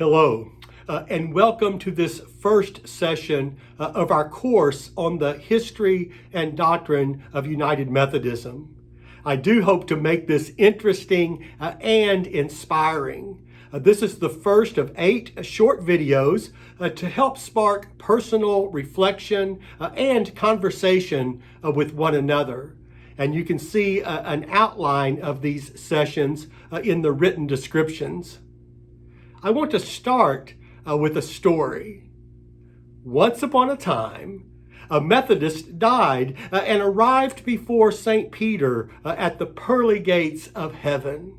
Hello, and welcome to this first session of our course on the history and doctrine of United Methodism. I do hope to make this interesting and inspiring. This is the first of 8 short videos to help spark personal reflection and conversation with one another. And you can see an outline of these sessions in the written descriptions. I want to start with a story. Once upon a time, a Methodist died and arrived before St. Peter at the pearly gates of heaven.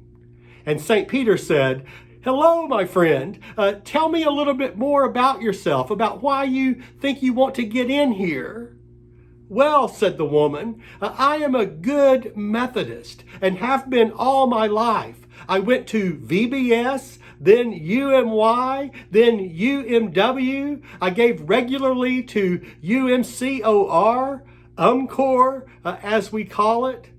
And St. Peter said, "Hello, my friend. Tell me a little bit more about yourself, about why you think you want to get in here." "Well," said the woman, "I am a good Methodist and have been all my life. I went to VBS, then UMY, then UMW. I gave regularly to UMCOR, UMCOR, as we call it.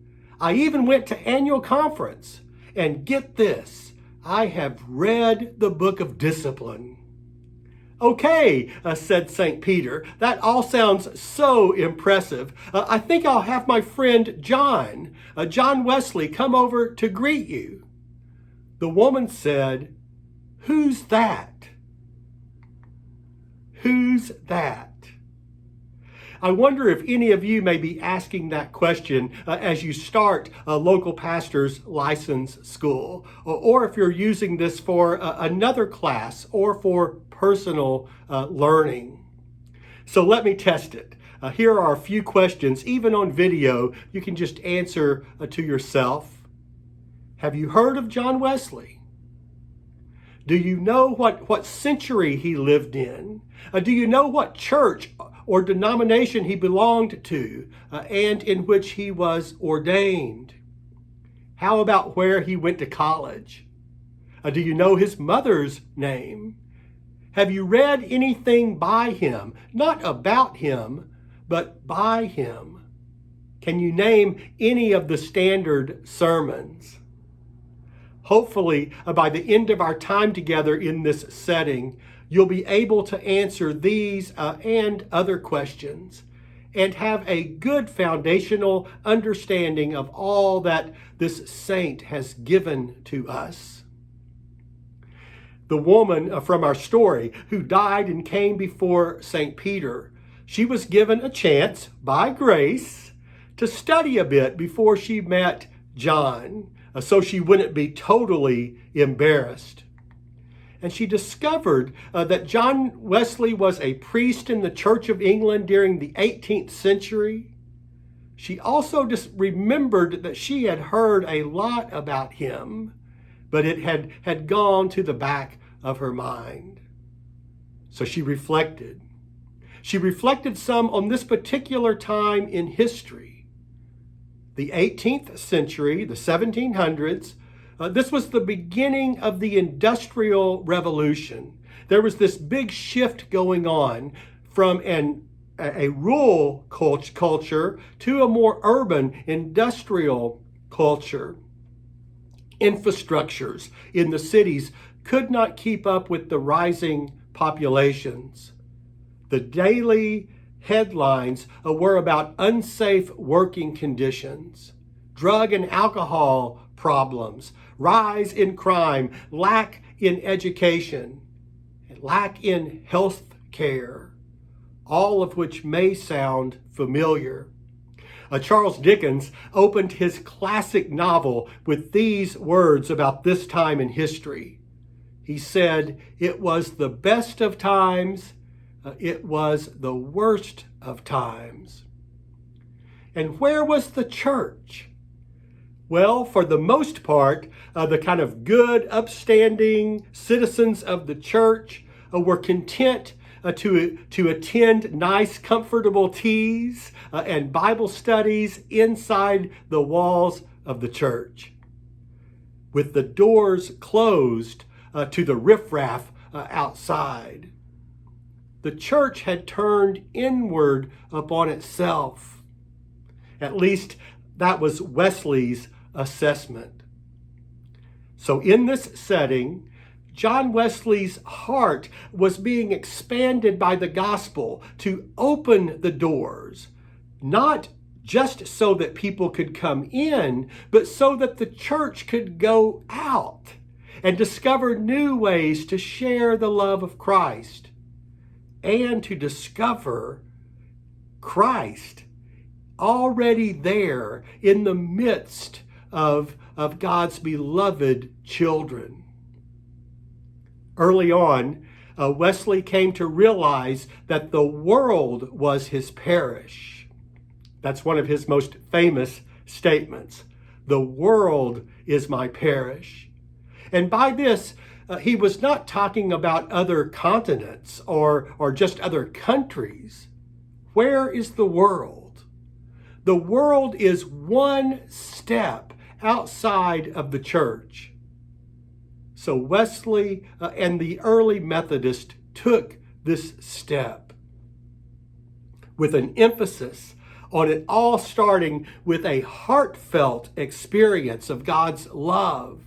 I even went to annual conference. And get this, I have read the book of discipline." "Okay," said St. Peter, "that all sounds so impressive. I think I'll have my friend John Wesley, come over to greet you." The woman said, "Who's that? Who's that?" I wonder if any of you may be asking that question as you start a local pastor's license school, or if you're using this for another class or for personal learning. So let me test it. Here are a few questions, even on video, you can just answer to yourself. Have you heard of John Wesley? Do you know what century he lived in? Do you know what church or denomination he belonged to and in which he was ordained? How about where he went to college? Do you know his mother's name? Have you read anything by him? Not about him, but by him. Can you name any of the standard sermons? Hopefully, by the end of our time together in this setting, you'll be able to answer these and other questions and have a good foundational understanding of all that this saint has given to us. The woman from our story who died and came before St. Peter, she was given a chance by grace to study a bit before she met John, so she wouldn't be totally embarrassed. And she discovered that John Wesley was a priest in the Church of England during the 18th century. She also just remembered that she had heard a lot about him, but it had gone to the back of her mind. So she reflected. She reflected some on this particular time in history. The 18th century, the 1700s, this was the beginning of the Industrial Revolution. There was this big shift going on from a rural culture to a more urban industrial culture. Infrastructures in the cities could not keep up with the rising populations. The daily headlines were about unsafe working conditions, drug and alcohol problems, rise in crime, lack in education, lack in health care, all of which may sound familiar. Charles Dickens opened his classic novel with these words about this time in history. He said, "It was the best of times, it was the worst of times." And where was the church? Well, for the most part, the kind of good, upstanding citizens of the church were content to attend nice, comfortable teas and Bible studies inside the walls of the church, with the doors closed to the riffraff outside. The church had turned inward upon itself. At least that was Wesley's assessment. So in this setting, John Wesley's heart was being expanded by the gospel to open the doors, not just so that people could come in, but so that the church could go out and discover new ways to share the love of Christ and to discover Christ already there in the midst of God's beloved children. Early on, Wesley came to realize that the world was his parish. That's one of his most famous statements. The world is my parish. And by this, he was not talking about other continents or just other countries. Where is the world? The world is one step outside of the church. So Wesley and the early Methodists took this step with an emphasis on it all starting with a heartfelt experience of God's love,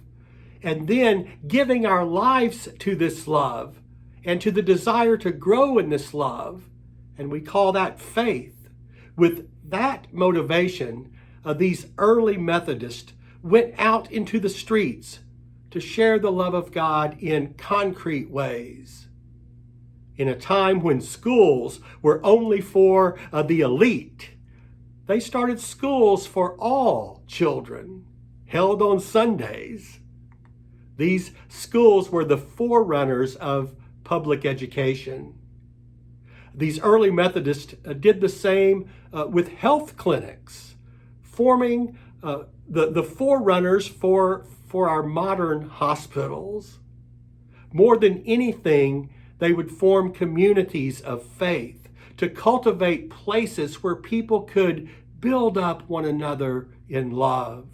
and then giving our lives to this love and to the desire to grow in this love. And we call that faith. With that motivation, these early Methodists went out into the streets to share the love of God in concrete ways. In a time when schools were only for the elite, they started schools for all children, held on Sundays. These schools were the forerunners of public education. These early Methodists did the same with health clinics, forming the forerunners for our modern hospitals. More than anything, they would form communities of faith to cultivate places where people could build up one another in love.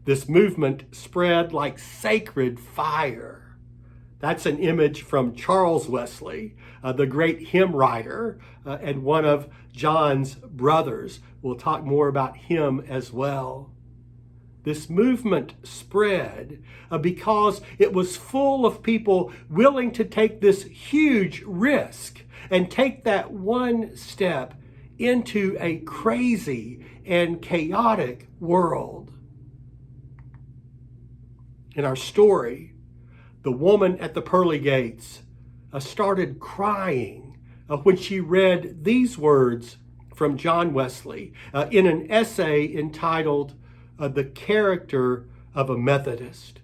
This movement spread like sacred fire. That's an image from Charles Wesley, the great hymn writer and one of John's brothers. We'll talk more about him as well. This movement spread because it was full of people willing to take this huge risk and take that one step into a crazy and chaotic world. In our story, the woman at the pearly gates started crying when she read these words from John Wesley in an essay entitled The Character of a Methodist.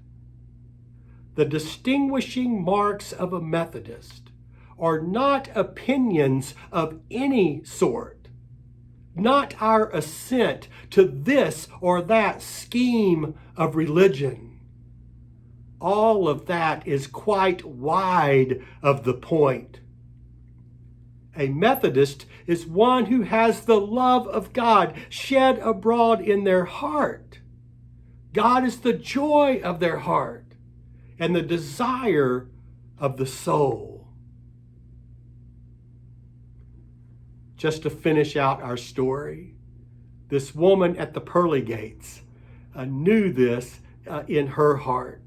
The distinguishing marks of a Methodist are not opinions of any sort, not our assent to this or that scheme of religion. All of that is quite wide of the point. A Methodist is one who has the love of God shed abroad in their heart. God is the joy of their heart and the desire of the soul. Just to finish out our story, this woman at the pearly gates knew this in her heart.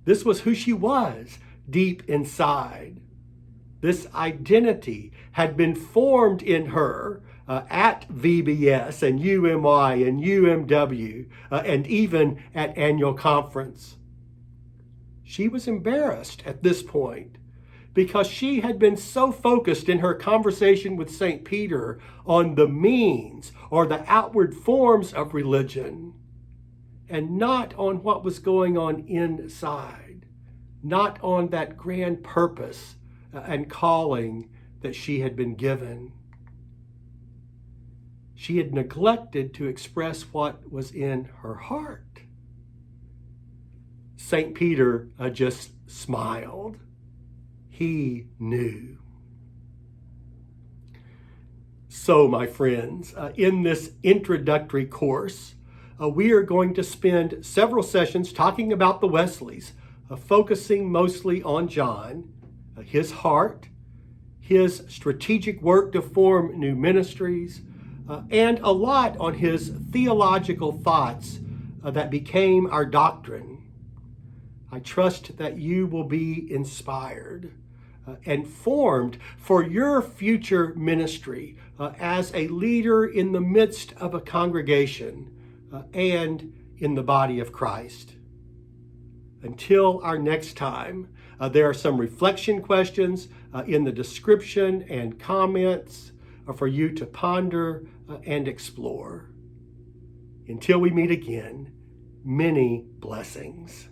This was who she was deep inside. This identity had been formed in her at VBS and UMI and UMW and even at annual conference. She was embarrassed at this point because she had been so focused in her conversation with St. Peter on the means or the outward forms of religion and not on what was going on inside, not on that grand purpose and calling that she had been given. She had neglected to express what was in her heart. St. Peter just smiled. He knew. So, my friends, in this introductory course, we are going to spend several sessions talking about the Wesleys, focusing mostly on John, his heart, his strategic work to form new ministries, and a lot on his theological thoughts that became our doctrine. I trust that you will be inspired and formed for your future ministry as a leader in the midst of a congregation and in the body of Christ. Until our next time, there are some reflection questions in the description and comments for you to ponder and explore. Until we meet again, many blessings.